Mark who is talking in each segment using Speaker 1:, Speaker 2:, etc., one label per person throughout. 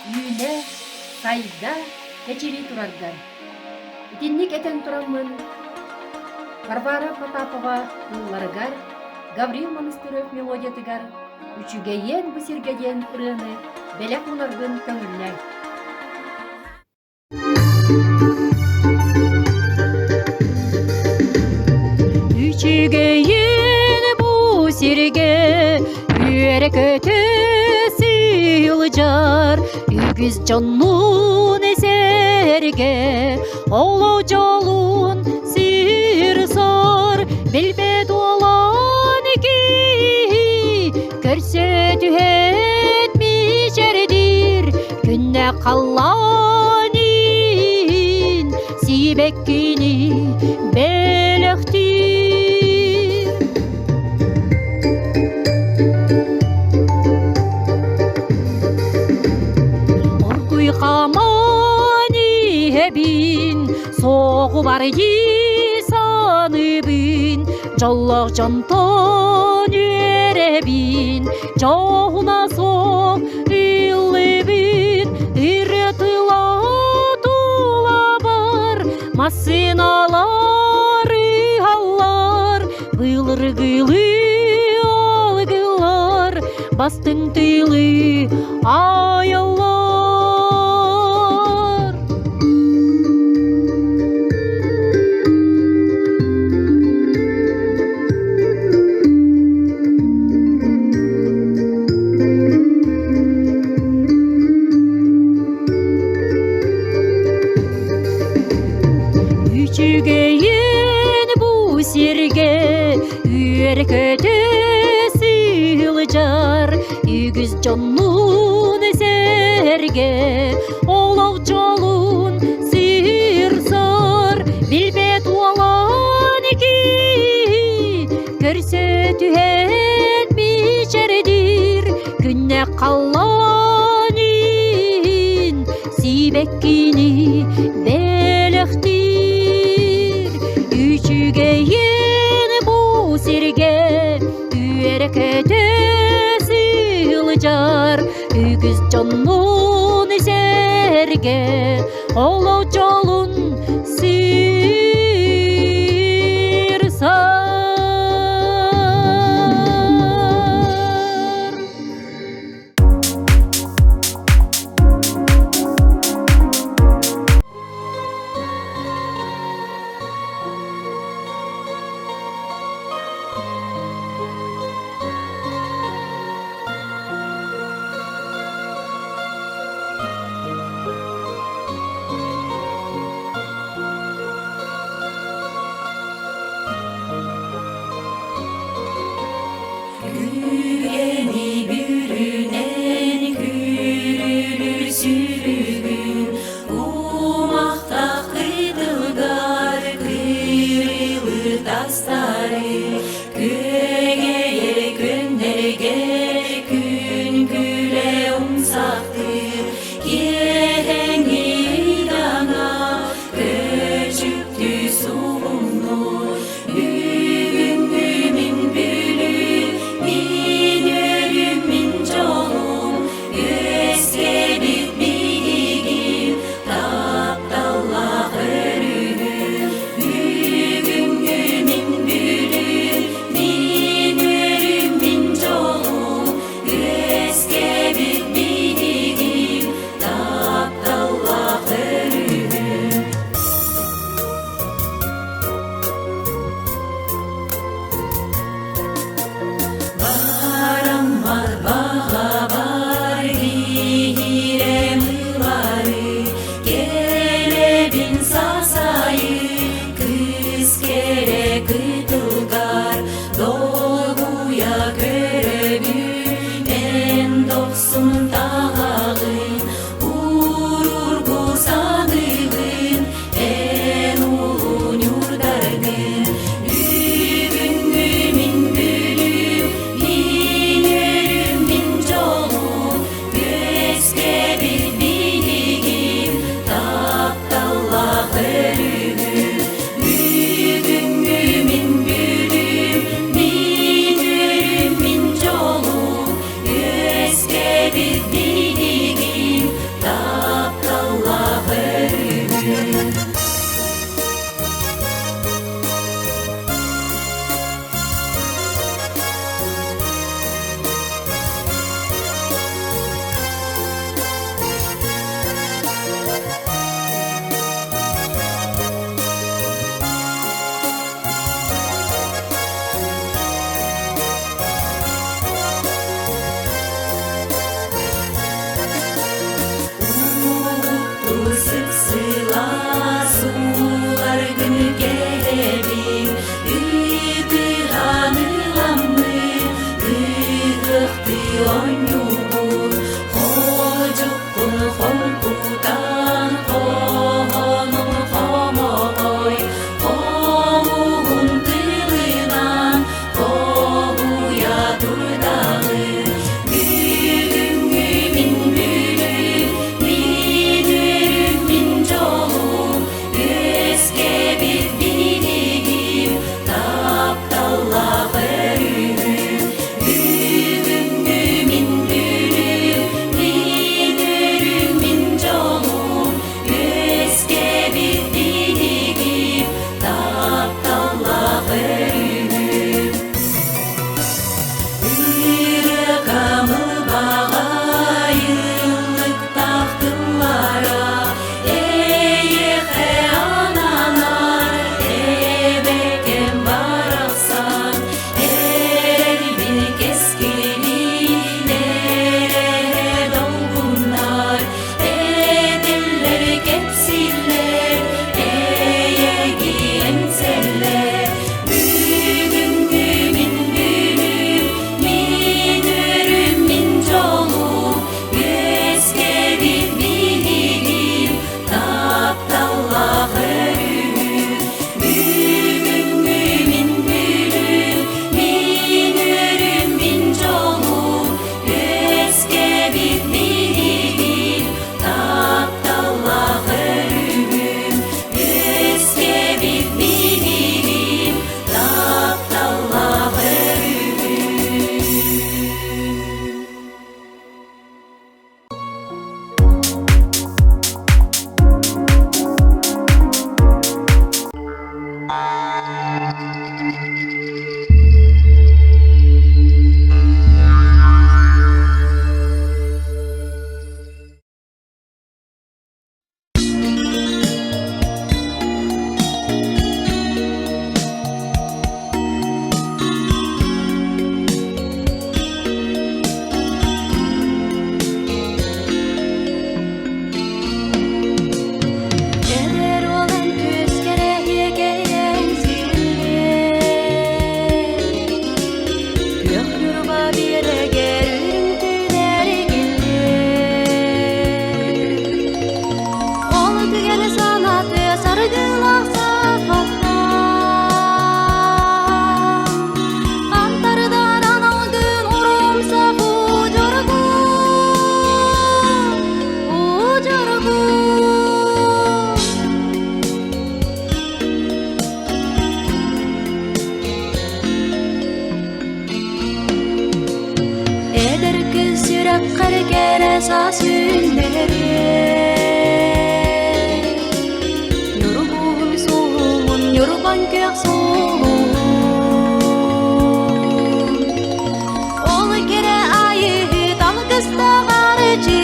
Speaker 1: үйүнэ сайда кечери турардар. Итинник этен тураммын Варвара Потапова ылларыгар, Гаврил Монастырев мелодиятыгар, үчүгейен бысиргеден ырыны белек унаргын көңүлләй. Үчүгейен бысирге үйрекөтө сыйлжар, үгүз жоннун эсерге оло жолун сырсар, билбет olan ki көрсөтүhet мишердир күнне калланин сибеккини белектир. Оркуй камани эбин соғу бар саныбын, жоллоқ жонтон өребин, жоғына соқ ылыбын, ырытыла тула бар, масыналары аллар, былыргылы алгылар, бастың тылы аяллар. Үчүгейен бусирге үйрекөтө сыйлжар, үгүз жоннун эсерге олоқ жолун сырсар, билбет olan ki көрсөтүhet мишердир күнне калланин сибеккини белектир. Үчүгейен бусирге үйрекөтө сыйлжар, үгүз жоннун эсерге оло жолун сырсар. сүннере Ньурбун суумун Ньурбан көк суумун Ол кере айы тал кыстагары жи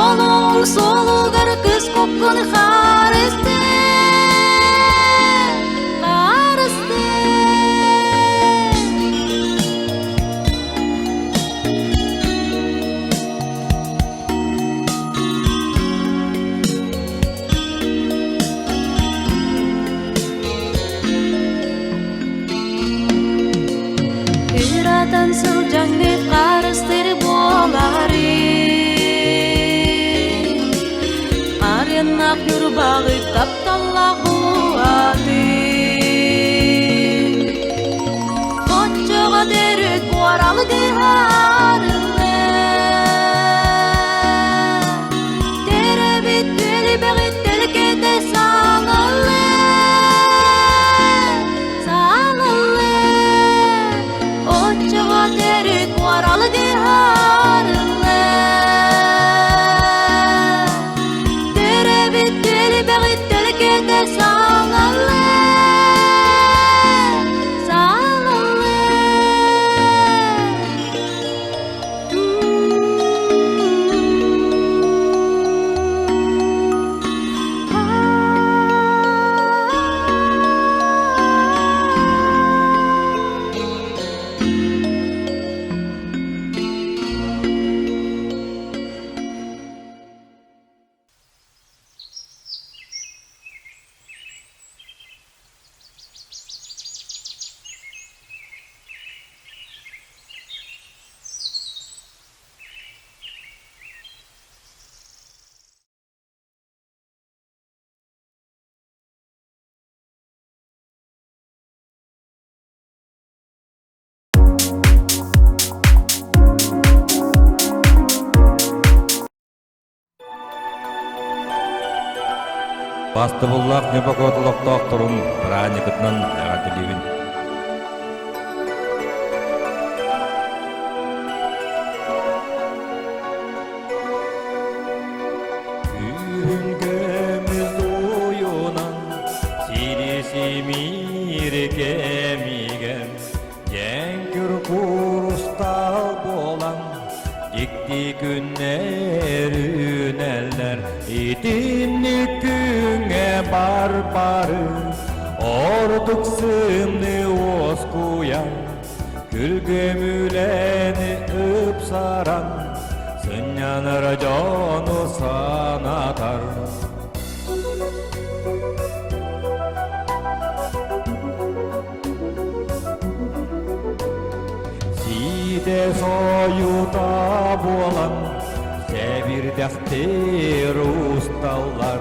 Speaker 1: Олол солугар кыз копкун харысты Сылжаңыт қарыстыр буолары Арынақ Ньурбагы тапталлаах буаты Кончоға дөрүт буоралыгы арылы Төрөөбүт бүлүкэтин саңылы Terük kuoralıgı harılı Төрөөбүт бүлүкэтин саңылы
Speaker 2: Бастыбуллах небакотулоктоох турун праздникытынан ягатилибин. Күнгөмүз уюнан сириси мирекемиген жеңкүр курустал болан дикти күннэр үнэллер итинни күңэ барбары ордук сымны оскуян күлгөмүлени ыпсаран сыняныр жону санатар сиде союда болан себирдактер усталлар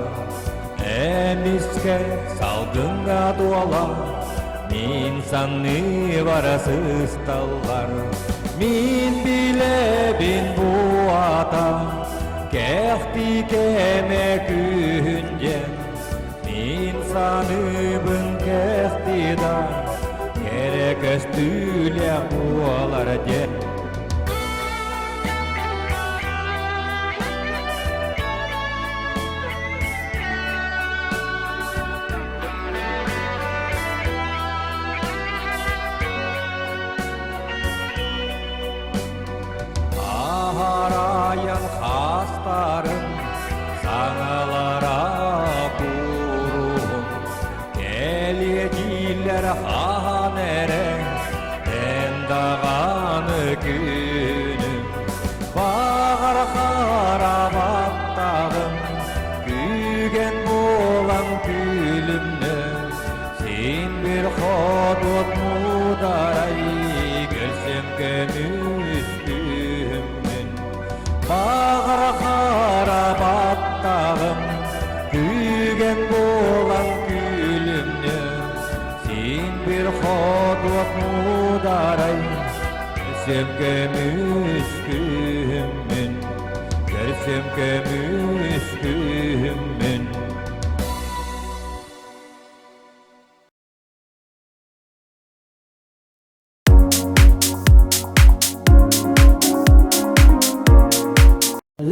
Speaker 2: эмиске салгынга дуала мин санны барасыз таллар мин билебин буата кехти кеме күнжен мин саныбын кехтида керекестүүле буолар жер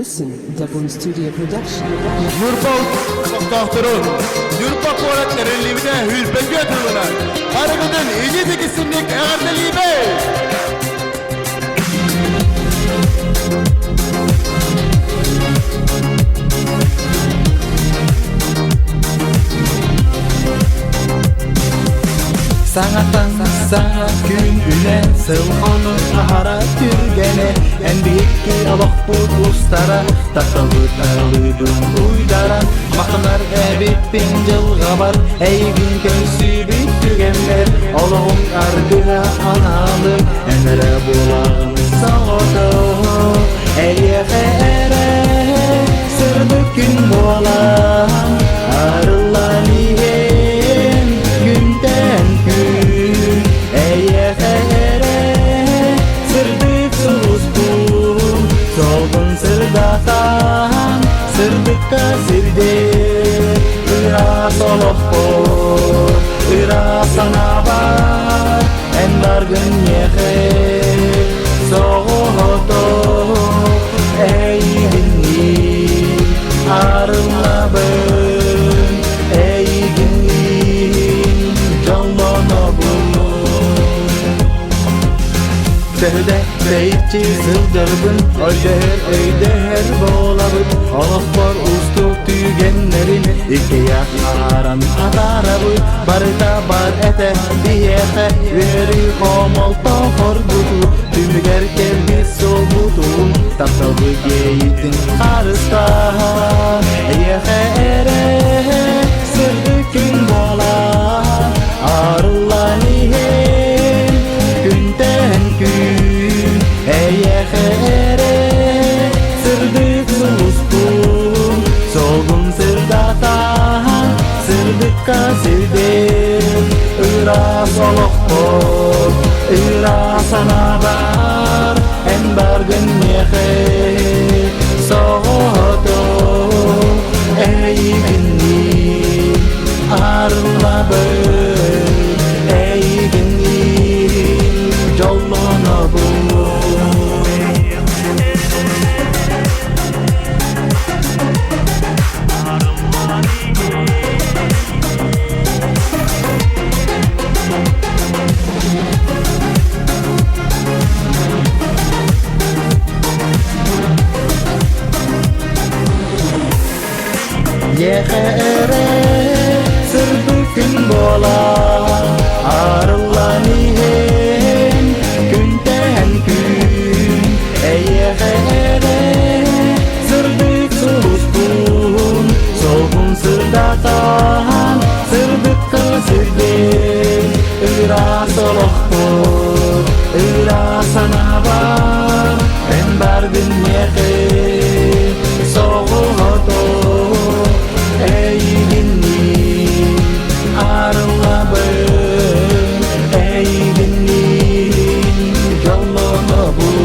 Speaker 3: listen to Бүгүн Studio Production.
Speaker 4: Nьурба doktorun Nьурба куорат тэриллиибинэ хүлбэгэ түргэнэ. Харагдан ижид гисинник агардалибэ.
Speaker 5: Sağatan sağa күңҥүнэн сылханы ахара түргене en büyükki Allah bu ustara taktıldık ağlıydın uydara Makınar ebittin jılga var Eygin köysü büttügenler Allah'ın ardıra analı Enere bulağın sağıdı Eyyeğe ere Sırdık gün buğalan Arılan iyen Günden gün Eyyeğe ere Sırdık sulustun Solgun sırdatan Sırdıkka sirde Ira solokor Ira sana var En dargın yeğe Soğudu Eygini Arılabın Eygini Canlanabın Sehde seyitçi sıldırbın Öder öyder bolabın Allah var ustuk tügenlerin İki yakaran atarabı Barıda bar ete diyehe Veri komol tohor budu Tümüger kelbi sobudun Taptalı geyitin karısta Eyehe ere Sırdıkün bola Arılan ihen Günden gün Eyehe ere Sırdık sulustun Solgun sırdatan Sırdıkka sirdim Ira soloktor Ira sana var En bargın yehe Soğudu Eygini Arılabın Eygini Jollanabın Yeğere sırdıkın bola Arılan ihen Günden gün Yeğere sırdık sulustun Solgun sırdatan Sırdıkka sirdim Ira soloktor Ira sana var En bargın yeğe Soğudu Eygini Arılabın Eygini Jollanabın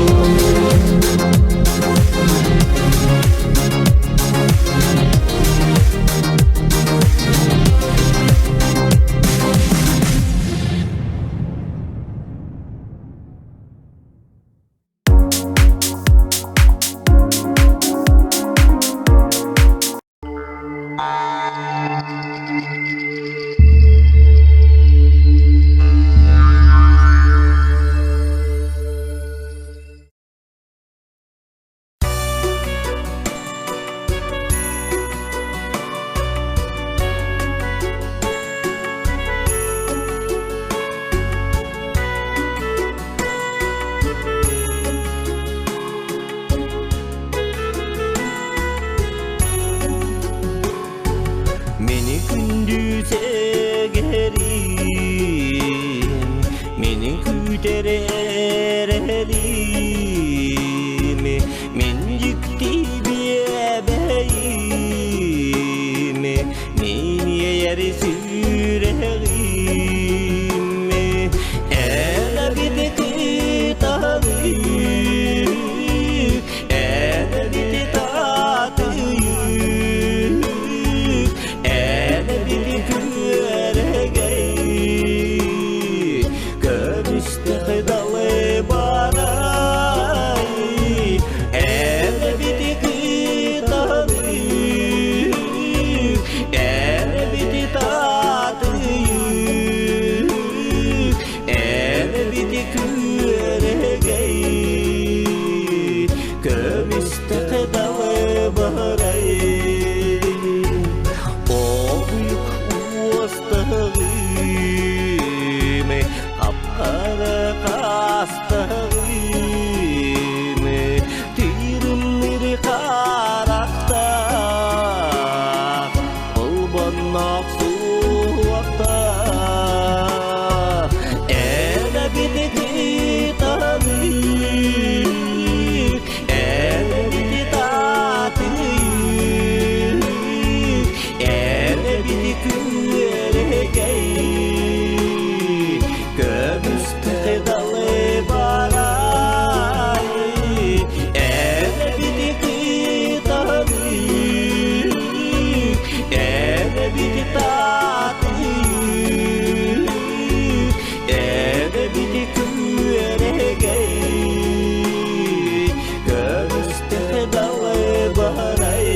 Speaker 5: Görüşte көмүстө кыдалы барай обуюк уостагыме капкара кастагыме тириллии каракта болбоннок суакта эне битики таны эне бити таты эне бити күнүгэр көмүстө далы барай эне бити таны эне бити таты эне бити күнүгэр көмүстө далы барай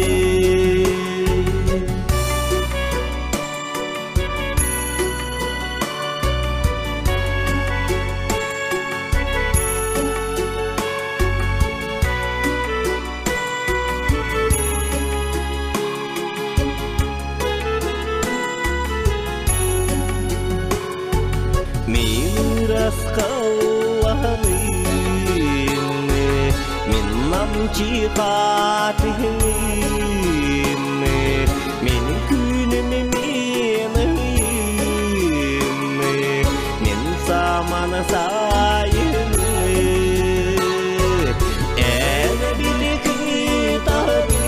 Speaker 5: Мен раскалланыйны, мен намчикатыйны, менің күнімі меныйны, мен заманы сайыны. Әне білікі таты,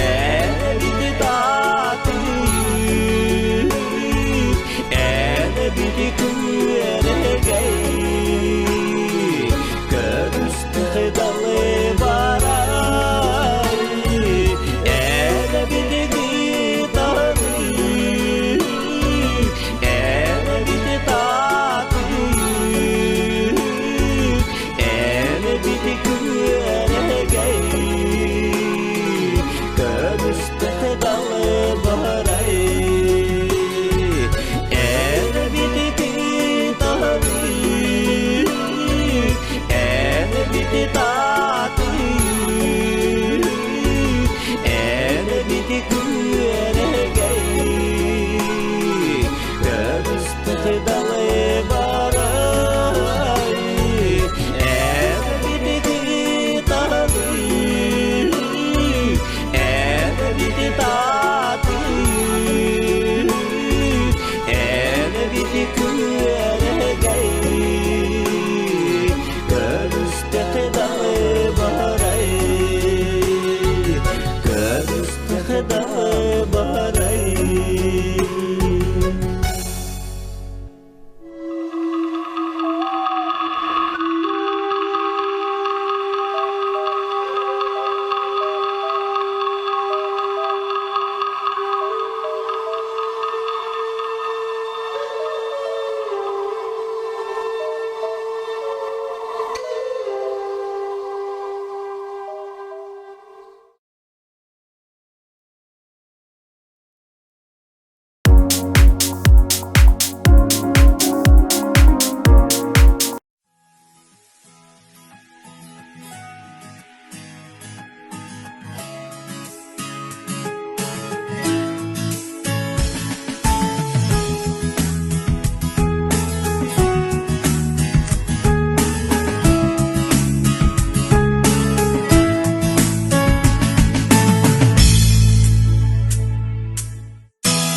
Speaker 5: әне білі таты, эне бити күнүгэр көмүстө далы барай эне бити таты эне бити таты эне бити күнүгэр көмүстө далы барай эне бити таты эне бити таты эне бити күнүгэр көмүстө далы барай эне бити таты эне бити таты эне бити күнүгэр көмүстө далы барай көмүстө далы барай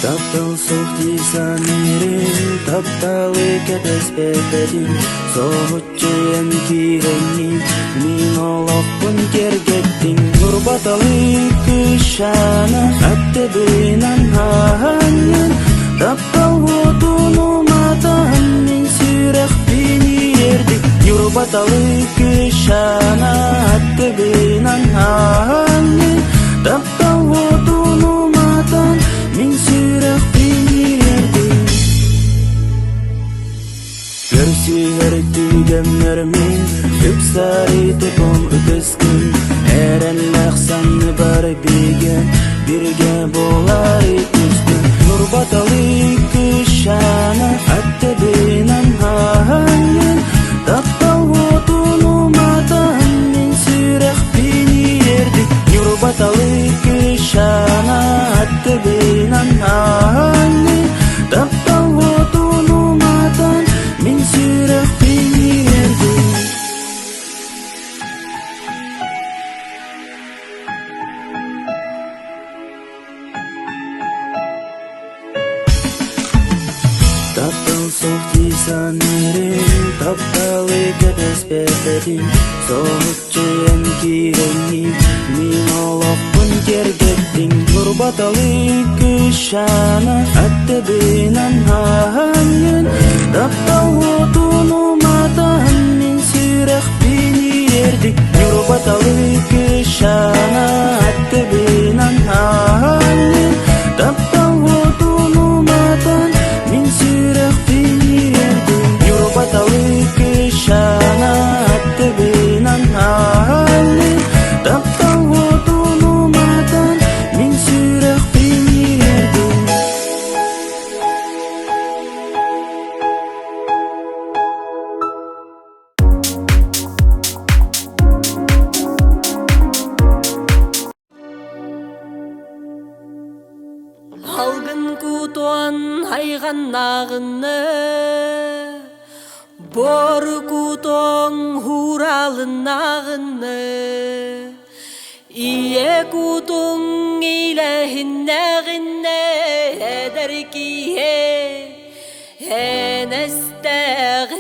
Speaker 5: Таптал соқтисанерин, тапталы кәдеспеттерин, соғытчыен киренин, мин олақпын кергеттин. Ньурбаталы күшана, әттебінан ханын, таптал отунуматан, мин сүрек бini ердик. Ньурбаталы күшана, әттебінан ханын, таптал отунуматан, мин сүрек бini ердик. Көрсүгөр түгемнермин, үпсари тепом үтескүн, эренлек саны бар биген, бирге болар үстүн. Ньурбаталы күшана, әттебинан ханын, таптал отунуматан, санырын тапталыахка теспепетин соочуен кирени мин олокпун кергеттин Ньурбаталык күшана аттебинан хаанын тапталготунуматан мин сүрэх бинирдик Ньурбаталык күшана аттебинан хаанын тапталготунуматан мин сүрэх бинирдик Ньурбаталык күшана аттебинан хаанын тапталготунуматан мин сүрэх бинирдик.
Speaker 6: Алгын кутуан айганнагыны бор кутуан хуралынагыны ие кутуң илэхиннагыны эдэр кие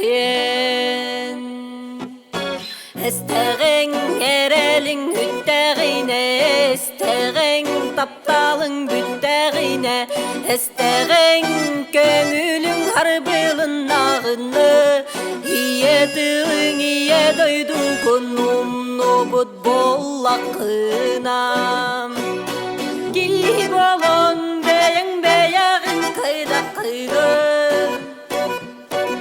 Speaker 6: энестэгэн эстэгэн эрэлин хүттэгине эстэгэн тапталың бүттэгине эстэгэн көңүлүң харбылынагыны ие тылың ие дойду конумнобут боллакынам кили болон бэйэң бэйагын кайда кыйды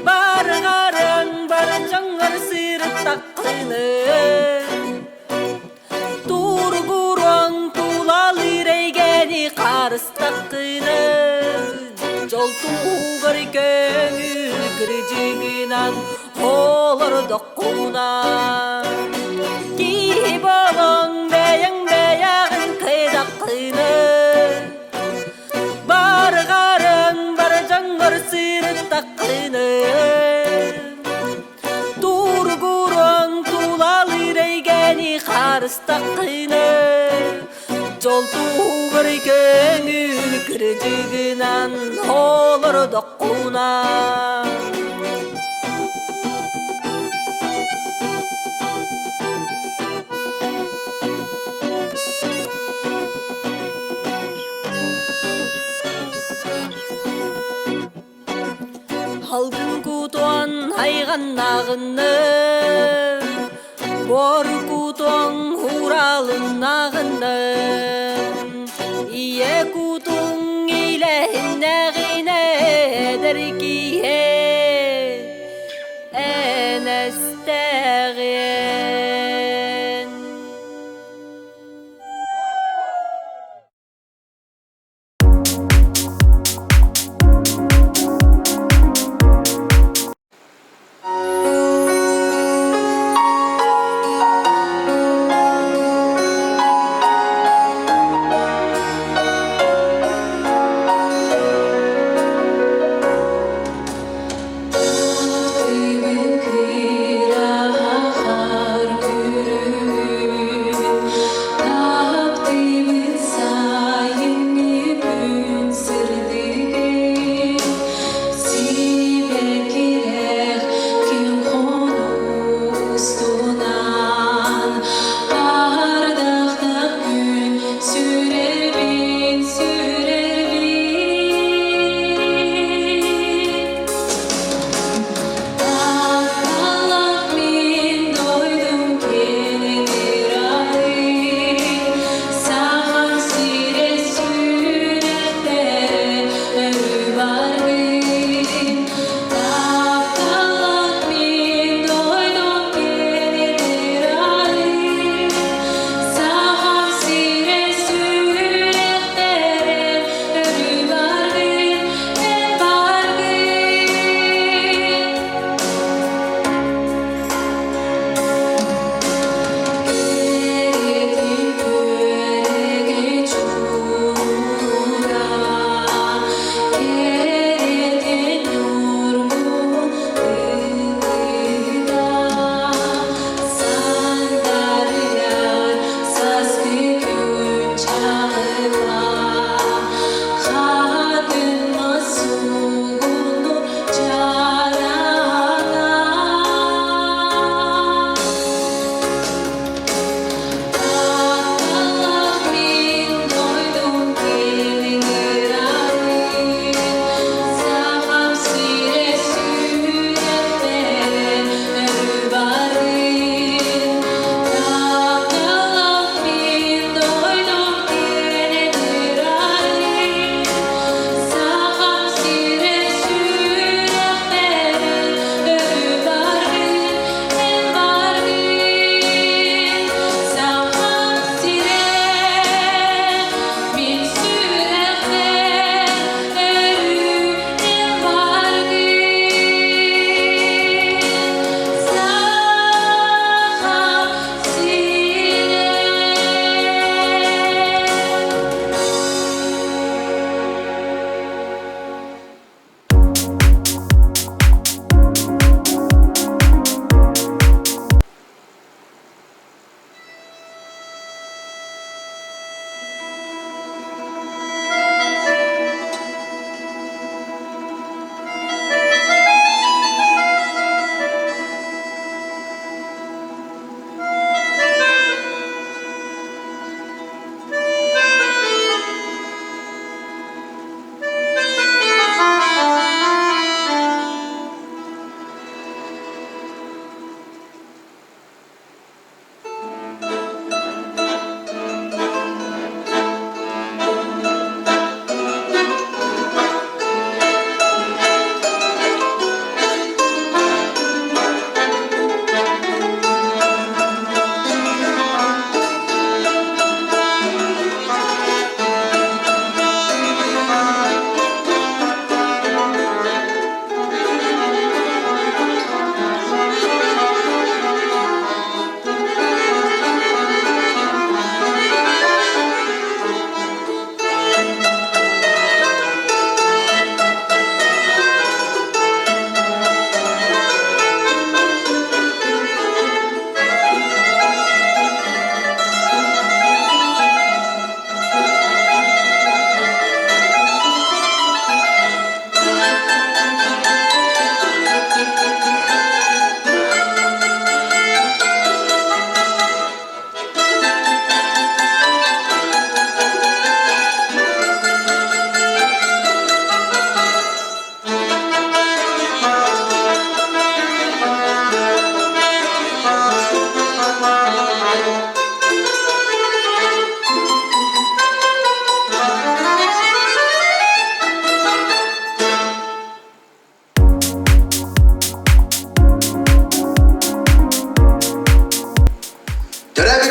Speaker 6: баргарың бар жаңыр сырыттакыны тургурон тулалырейгени карыстакыны жолтугар көңүл киржигинан олордоккуна ки болоң бэйэң бэйагын кайдакыны баргарың бар жаңыр сырыттакыны тургурон тулалырейгени карыстакыны жолтугар көңүл киржигинан олордоккуна Алгын кутуан айганнагыны бор кутуан хуралынагыны ие кутуң илэхиннагыне эдэр кие энестэгэн.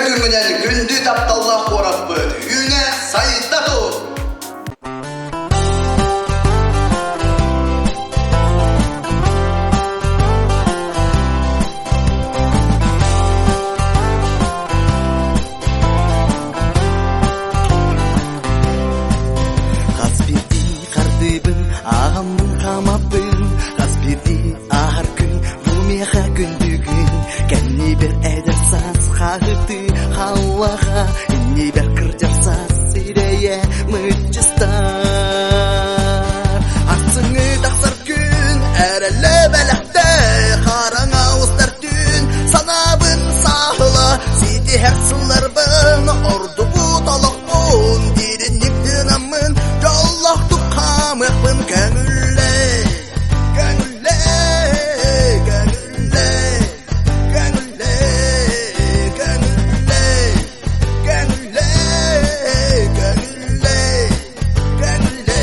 Speaker 7: күңүнэн күндү тапталлаах куораппыт. Үйүнэ сайда туу.
Speaker 5: Ağamın kamabın Hasbirdi ahar gün Rumiyaha gündügün Kenni bir eder saz Hağıtı Hallaha Inni bir kırcar saz Sireye mücüstar Aksını taksar gün Erele belekte Harana ustar dün Sanabın sahla Sidi hersınlar bın Ordu bu dalak on Dirinlik dınamın Yollah tukamıkın gönülle Gönülle Gönülle Gönülle Gönülle Gönülle Gönülle Gönülle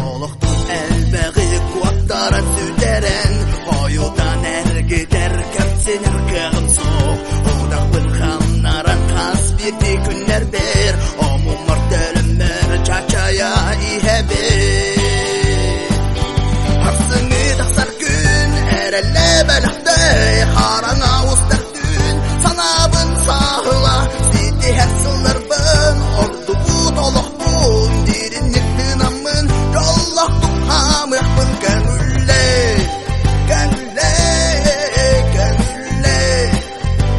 Speaker 5: Oluktun elbeği kuattara süderen Hoyudan er gider Kemsinir kığım soğuk Oğdakbın hamnaran Tasbirdi günler bir Omumar dölümür Çaçaya ihebir Arsını taksar gün Erele belekte Harana ustar dün Sanabın sahla Sidi hersınlar bın Ordu bu doluk bun Dirinlik dınamın Yollak tukhamıkbın Gönülle Gönülle Gönülle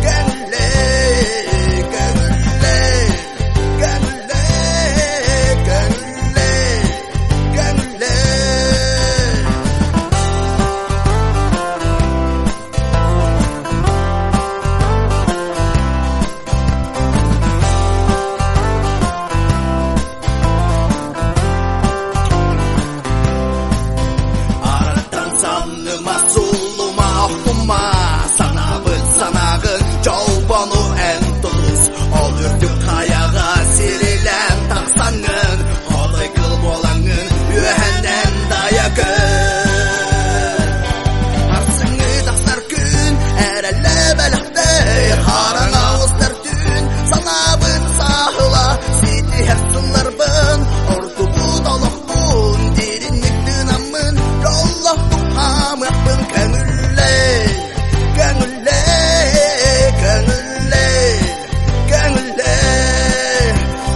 Speaker 5: Gönülle Gönülle Gönülle Gönülle Gönülle Aradan sanıma suluma okuma Sanabın sanağın Çolbonu en tulus Olurduk kayağa sirilen taksanın Olay kıl bolanın Ühenden dayakın Arsını taksar gün Erele belekte Harana ustar dün Sanabın sahla Sidi hersınlar bın Ordu bu doluk bun Dirinlik dınamın Yollak tukhamıkbın Gönülle Gönülle Gönülle Gönülle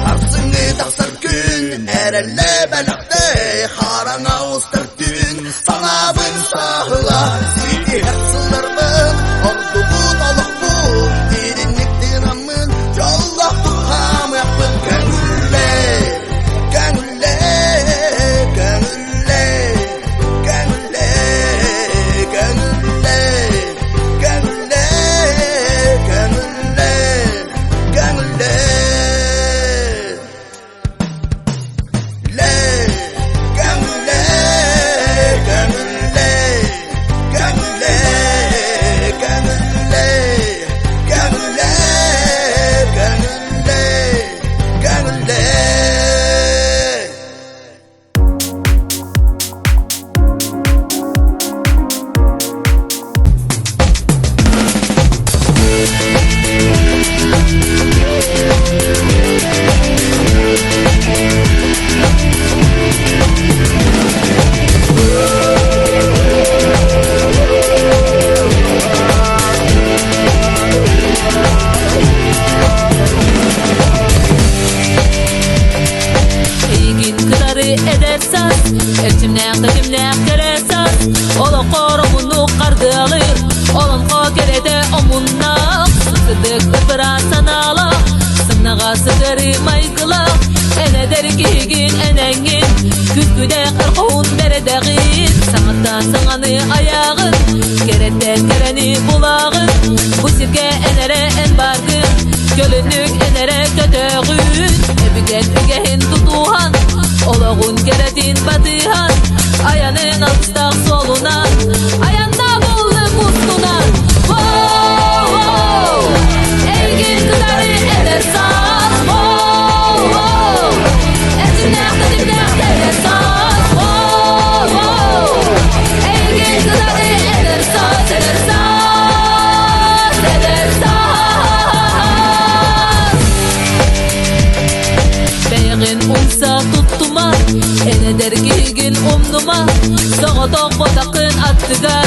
Speaker 5: Arsını taksar gün Erele belekte Harana ustar dün Sanabın sahla Sidi hersınlar bın Ordu bu doluk bun Dirinlik dınamın Yollak tukhamıkbın Gönülle Gönülle Gönülle Gönülle Gönülle Gönülle Gönülle Gönülle Le Gönülle Gönülle Gönülle Gönülle Gönülle Gönülle Gönülle
Speaker 6: İgin kıdarı eder saz Eltimnäk tere saz Ola korumunu kardı alır Olun ko kerede omunna Sıdık ıpıra sanala Sımnağa sıdırı maykıla Eneder gigin enengin Küsküde kırkun beredegin Sanattan sananı ayağın Keretten kereni bulağın Bu sirke enere en bargın Gölünlük enere kötöğün Ebiden ügehin tutuhan Olağun keretin batıhan Ayanın alkıstak solunan Ayanda bolluk ustunan Wow wow Elgin kıdarı eder saz Wow wow Eltimnäk eder saz Wow wow Elgin kıdarı eder saz Eder saz Eder saz Soğutok botakın attıgar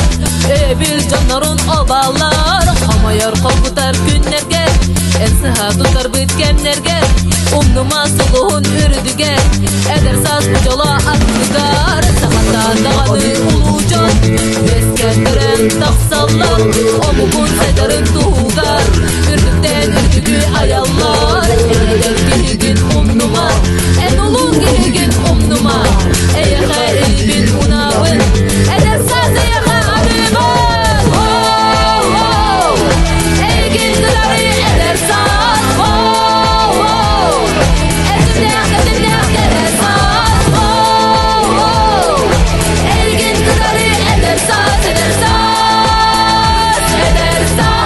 Speaker 6: Ebil canların obalar Hamayar korkutar günlerge En sıha tutar bitkenlerge Umnuma suluhun ürüdüge Eder saz ucala attıgar Sahata dağını ulucan Beskendiren taksallar Omukun sederin tuğgar Ürdükten ürdügü ayallar Eder gilgin umnuma En ulu gilgin umnuma Eyehe ilbin unavın Eder saz eyehe arıman Eygin dırarı eder saz Etimlek etimlek eder saz Eygin dırarı eder saz eder saz Eder saz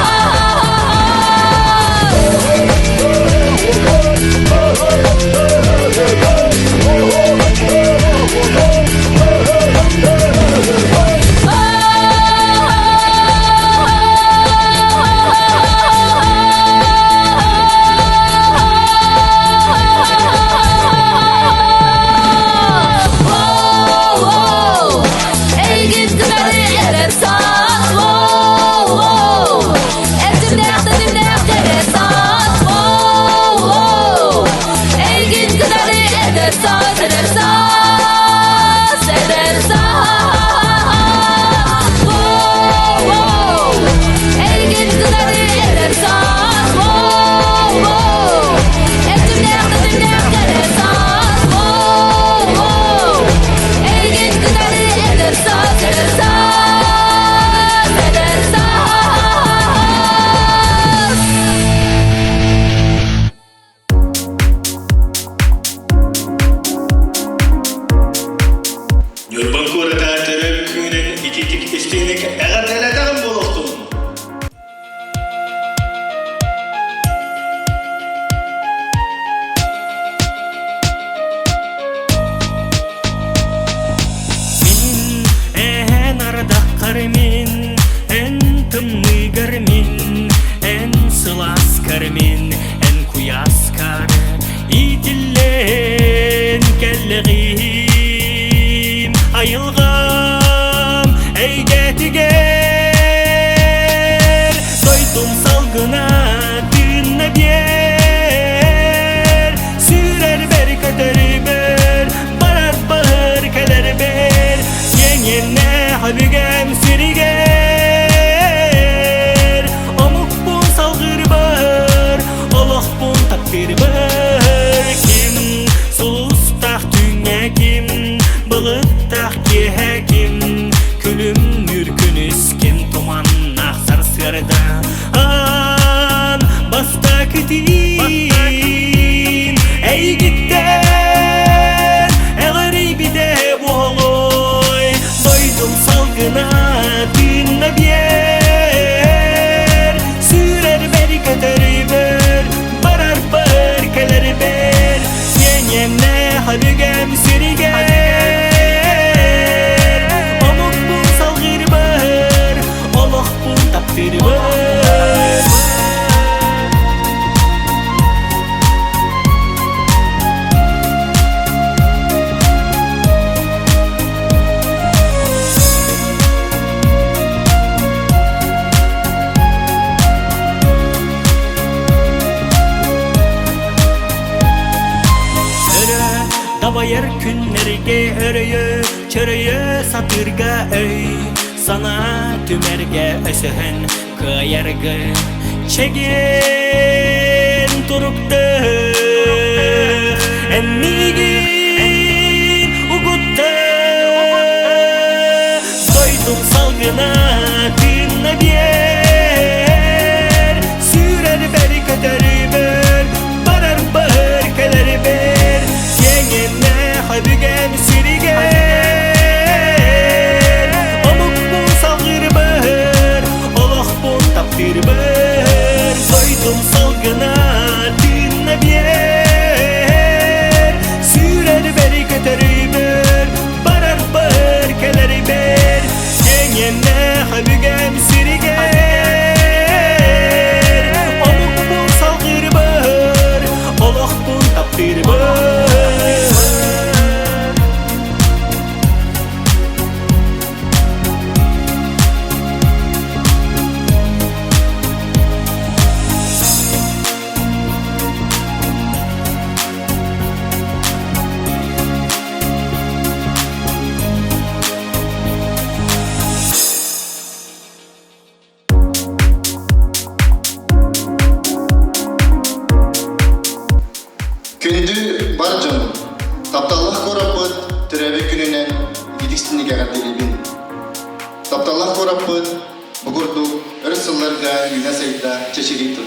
Speaker 2: Bayar günlerge örüyü, çörüyü satırga öy Sana tümerge ösühün kıyargı Çegin turuktu Emmigin uguttu Soydum salgına dinle bier Sürer beri kötörü bör Barar bahır keleri ber Yengenle habigem siriger Amuk bu salgır bahır Allah bu takdir bahır Soydum salgına
Speaker 4: Күндү бар жаным, тапталлаах куораппыт, Төрөөбүт күнүнэн идикстинниге эгерделибин. Тапталлаах куораппыт, бугурдук, өрөсүлларга үйнэ сайда чечиритир.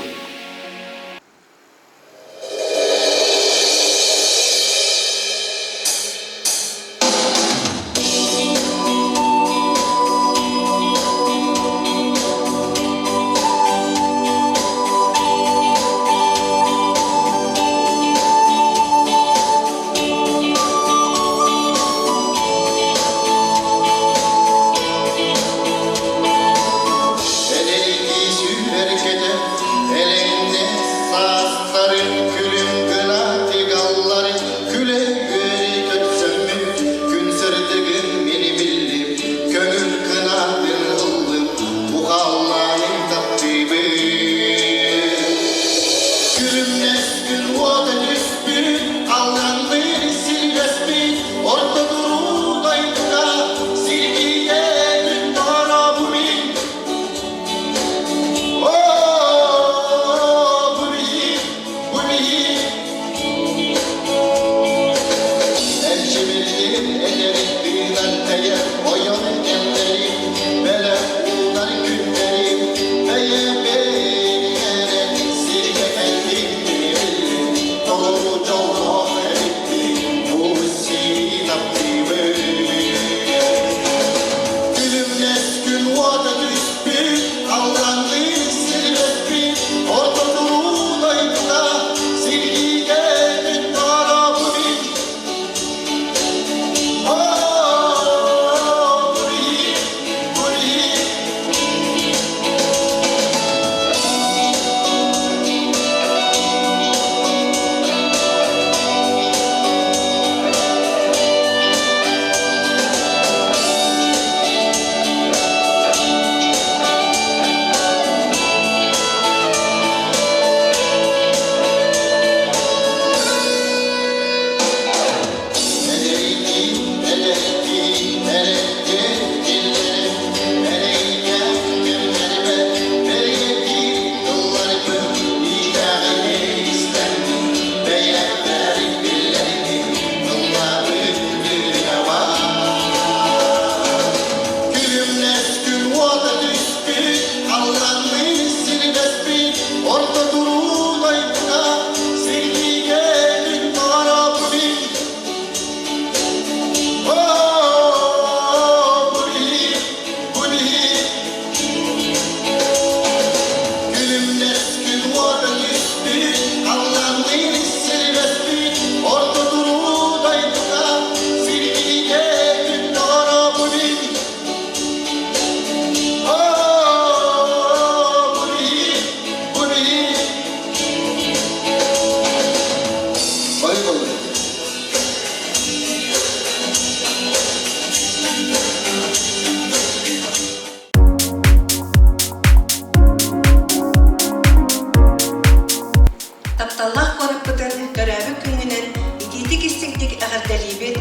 Speaker 8: Тапталлаах куораппытын Төрөөбүт күңҥүнэн идиитик истиктик эгерделибит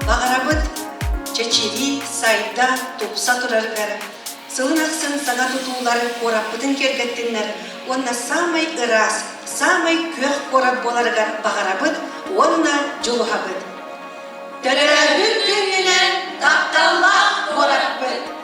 Speaker 8: багарабыт чечири сайда тупса тураргар сылын аксын сага тутуулар куораппытын кергеттиннер онна самай ырас самай күөх куорат боларгар багарабыт онна жолухабыт. Төрөөбүт күңҥүнэн тапталлаах куораппыт.